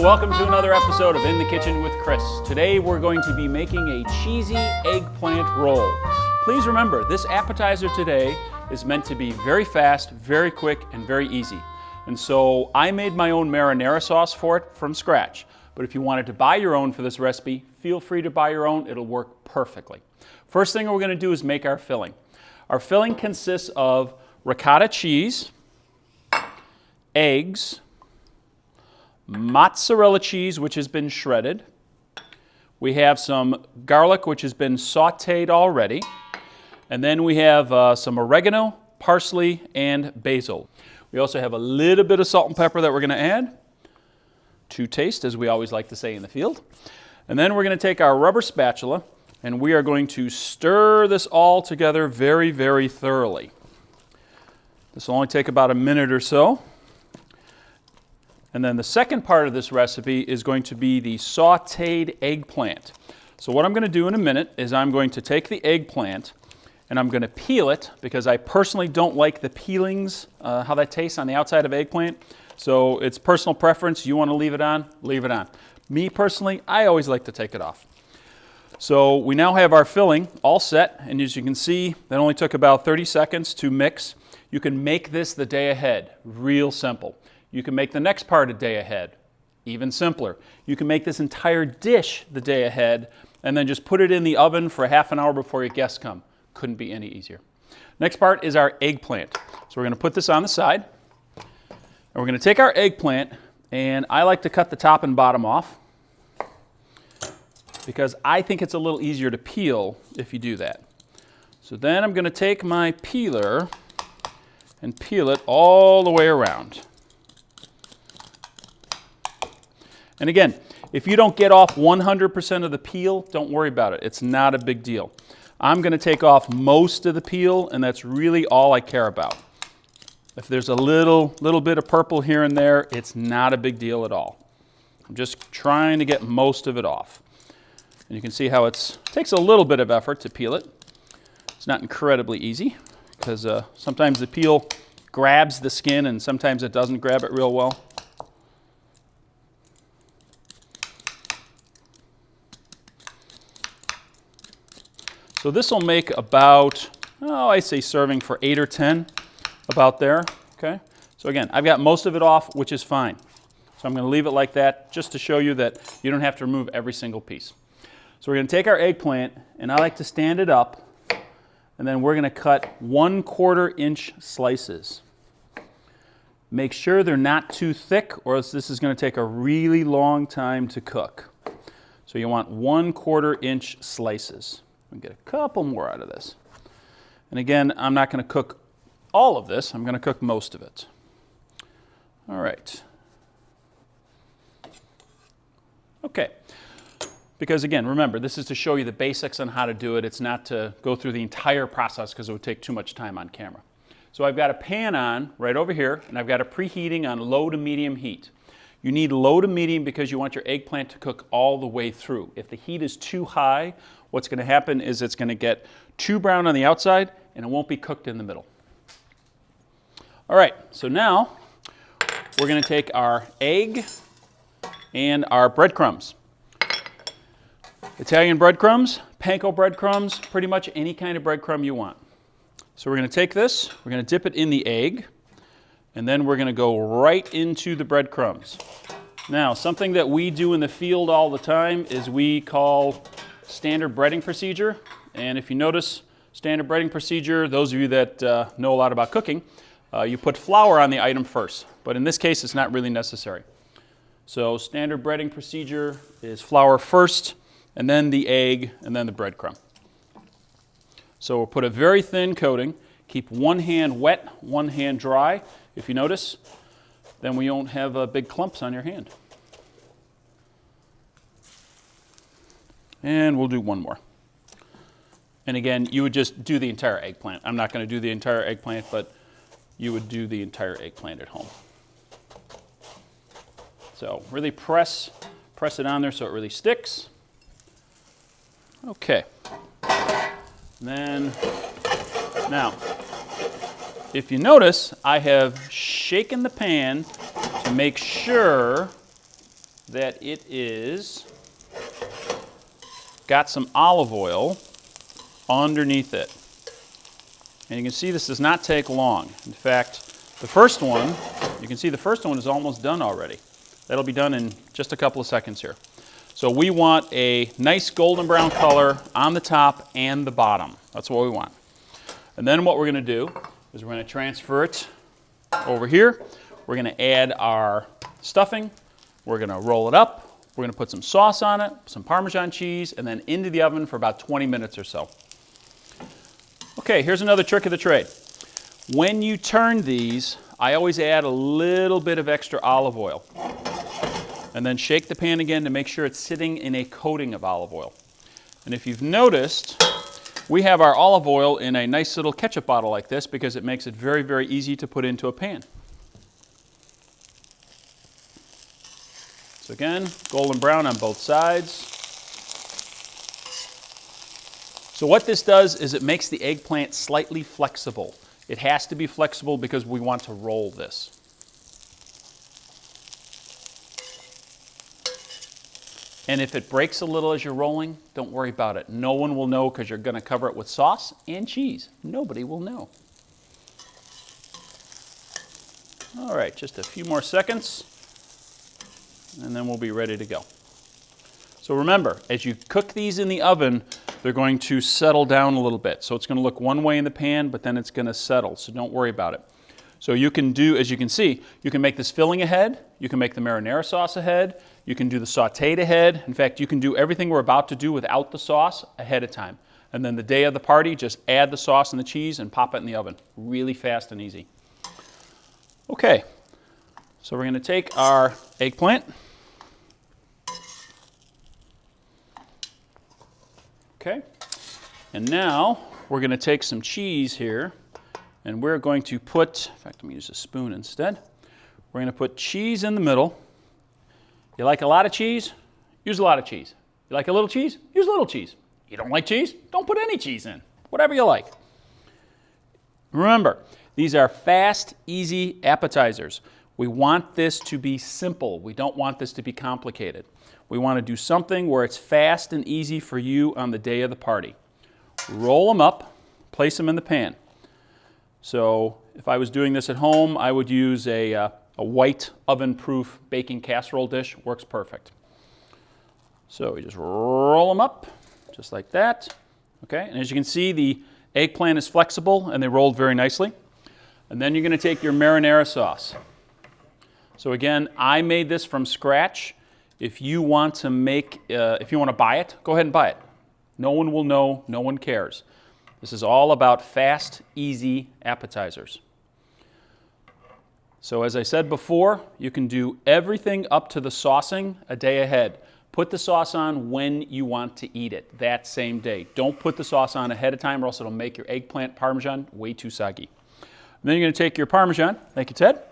welcome to another episode of In the Kitchen with Chris. Today we're going to be making a cheesy eggplant roll. Please remember, this appetizer today is meant to be very fast, very quick, and very easy. And so I made my own marinara sauce for it from scratch. But if you wanted to buy your own for this recipe, feel free to buy your own. It'll work perfectly. First thing we're going to do is make our filling. Our filling consists of ricotta cheese, eggs, mozzarella cheese, which has been shredded. We have some garlic, which has been sautéed already. And then we have some oregano, parsley, and basil. We also have a little bit of salt and pepper that we're going to add to taste, as we always like to say in the field. And then we're going to take our rubber spatula, and we are going to stir this all together very, very thoroughly. This will only take about a minute or so. And then the second part of this recipe is going to be the sautéed eggplant. So what I'm going to do in a minute is I'm going to take the eggplant and I'm going to peel it, because I personally don't like the peelings, how that tastes on the outside of eggplant. So it's personal preference. You want to leave it on, leave it on. Me personally, I always like to take it off. So we now have our filling all set, and as you can see, that only took about 30 seconds to mix. You can make this the day ahead, real simple. You can make the next part a day ahead, even simpler. You can make this entire dish the day ahead and then just put it in the oven for half an hour before your guests come. Couldn't be any easier. Next part is our eggplant. So we're going to put this on the side, and we're going to take our eggplant, and I like to cut the top and bottom off because I think it's a little easier to peel if you do that. So then I'm going to take my peeler and peel it all the way around. And again, if you don't get off 100% of the peel, don't worry about it. It's not a big deal. I'm going to take off most of the peel, and that's really all I care about. If there's a little bit of purple here and there, it's not a big deal at all. I'm just trying to get most of it off. And you can see how it takes a little bit of effort to peel it. It's not incredibly easy, because sometimes the peel grabs the skin and sometimes it doesn't grab it real well. So this will make about, I say serving for 8 or 10, about there, okay? So again, I've got most of it off, which is fine. So I'm going to leave it like that just to show you that you don't have to remove every single piece. So we're going to take our eggplant, and I like to stand it up, and then we're going to cut 1/4 inch slices. Make sure they're not too thick, or else this is going to take a really long time to cook. So you want 1/4 inch slices. We'll get a couple more out of this. And again, I'm not going to cook all of this. I'm going to cook most of it. All right. Okay. Because again, remember, this is to show you the basics on how to do it. It's not to go through the entire process because it would take too much time on camera. So I've got a pan on right over here, and I've got it preheating on low to medium heat. You need low to medium because you want your eggplant to cook all the way through. If the heat is too high, what's going to happen is it's going to get too brown on the outside and it won't be cooked in the middle. All right, so now we're going to take our egg and our breadcrumbs. Italian breadcrumbs, panko breadcrumbs, pretty much any kind of breadcrumb you want. So we're going to take this, we're going to dip it in the egg, and then we're going to go right into the breadcrumbs. Now, something that we do in the field all the time is we call standard breading procedure. And if you notice, standard breading procedure, those of you that know a lot about cooking, you put flour on the item first. But in this case, it's not really necessary. So standard breading procedure is flour first, and then the egg, and then the breadcrumb. So we'll put a very thin coating. Keep one hand wet, one hand dry. If you notice, then we won't have big clumps on your hand. And we'll do one more. And again, you would just do the entire eggplant. I'm not going to do the entire eggplant, but you would do the entire eggplant at home. So really press it on there so it really sticks. Okay. Then, now, if you notice, I have shaken the pan to make sure that it is got some olive oil underneath it. And you can see this does not take long. In fact, the first one, you can see the first one is almost done already. That'll be done in just a couple of seconds here. So we want a nice golden brown color on the top and the bottom. That's what we want. And then what we're going to do is we're going to transfer it over here. We're going to add our stuffing. We're going to roll it up. We're going to put some sauce on it, some Parmesan cheese, and then into the oven for about 20 minutes or so. Okay, here's another trick of the trade. When you turn these, I always add a little bit of extra olive oil. And then shake the pan again to make sure it's sitting in a coating of olive oil. And if you've noticed, we have our olive oil in a nice little ketchup bottle like this because it makes it very, very easy to put into a pan. So again, golden brown on both sides. So what this does is it makes the eggplant slightly flexible. It has to be flexible because we want to roll this. And if it breaks a little as you're rolling, don't worry about it. No one will know because you're going to cover it with sauce and cheese. Nobody will know. All right, just a few more seconds, and then we'll be ready to go. So remember, as you cook these in the oven, they're going to settle down a little bit. So it's going to look one way in the pan, but then it's going to settle, so don't worry about it. So you can do, as you can see, you can make this filling ahead, you can make the marinara sauce ahead, you can do the sautéed ahead. In fact, you can do everything we're about to do without the sauce ahead of time. And then the day of the party, just add the sauce and the cheese and pop it in the oven. Really fast and easy. Okay, so we're going to take our eggplant. Okay, and now we're going to take some cheese here, and we're going to put, in fact, I'm going to use a spoon instead. We're going to put cheese in the middle. You like a lot of cheese? Use a lot of cheese. You like a little cheese? Use a little cheese. You don't like cheese? Don't put any cheese in. Whatever you like. Remember, these are fast, easy appetizers. We want this to be simple. We don't want this to be complicated. We want to do something where it's fast and easy for you on the day of the party. Roll them up, place them in the pan. So if I was doing this at home, I would use a white oven-proof baking casserole dish. Works perfect. So we just roll them up, just like that. Okay, and as you can see, the eggplant is flexible and they rolled very nicely. And then you're going to take your marinara sauce. So again, I made this from scratch. If you want to buy it, go ahead and buy it. No one will know, no one cares. This is all about fast, easy appetizers. So as I said before, you can do everything up to the saucing a day ahead. Put the sauce on when you want to eat it, that same day. Don't put the sauce on ahead of time or else it'll make your eggplant Parmesan way too soggy. And then you're going to take your Parmesan, thank you Ted,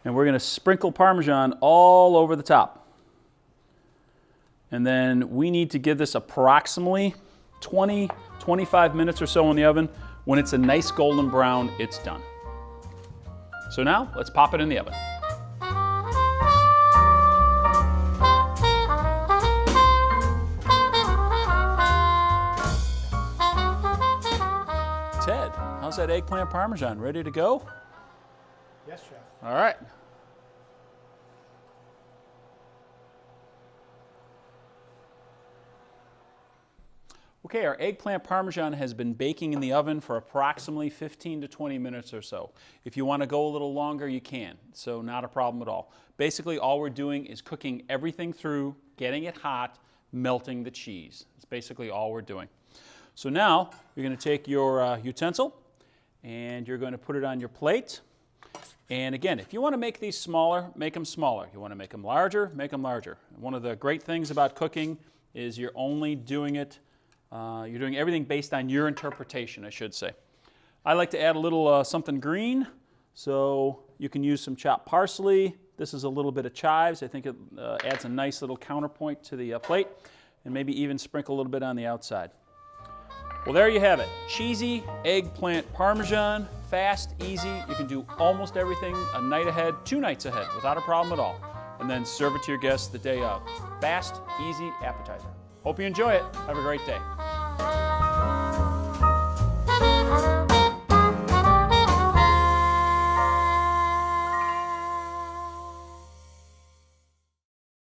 and we're going to sprinkle Parmesan all over the top. And then we need to give this approximately 20-25 minutes or so in the oven. When it's a nice golden brown, it's done. So now, let's pop it in the oven. Ted, how's that eggplant Parmesan? Ready to go? Yes, Chef. All right. Okay, our eggplant Parmesan has been baking in the oven for approximately 15 to 20 minutes or so. If you want to go a little longer, you can, so not a problem at all. Basically, all we're doing is cooking everything through, getting it hot, melting the cheese. That's basically all we're doing. So now, you're going to take your utensil, and you're going to put it on your plate. And again, if you want to make these smaller, make them smaller. If you want to make them larger, make them larger. One of the great things about cooking is you're only doing it you're doing everything based on your interpretation, I should say. I like to add a little something green, so you can use some chopped parsley. This is a little bit of chives. I think it adds a nice little counterpoint to the plate, and maybe even sprinkle a little bit on the outside. Well, there you have it. Cheesy eggplant Parmesan, fast, easy. You can do almost everything a night ahead, 2 nights ahead, without a problem at all. and then serve it to your guests the day of. Fast, easy appetizer. Hope you enjoy it. Have a great day.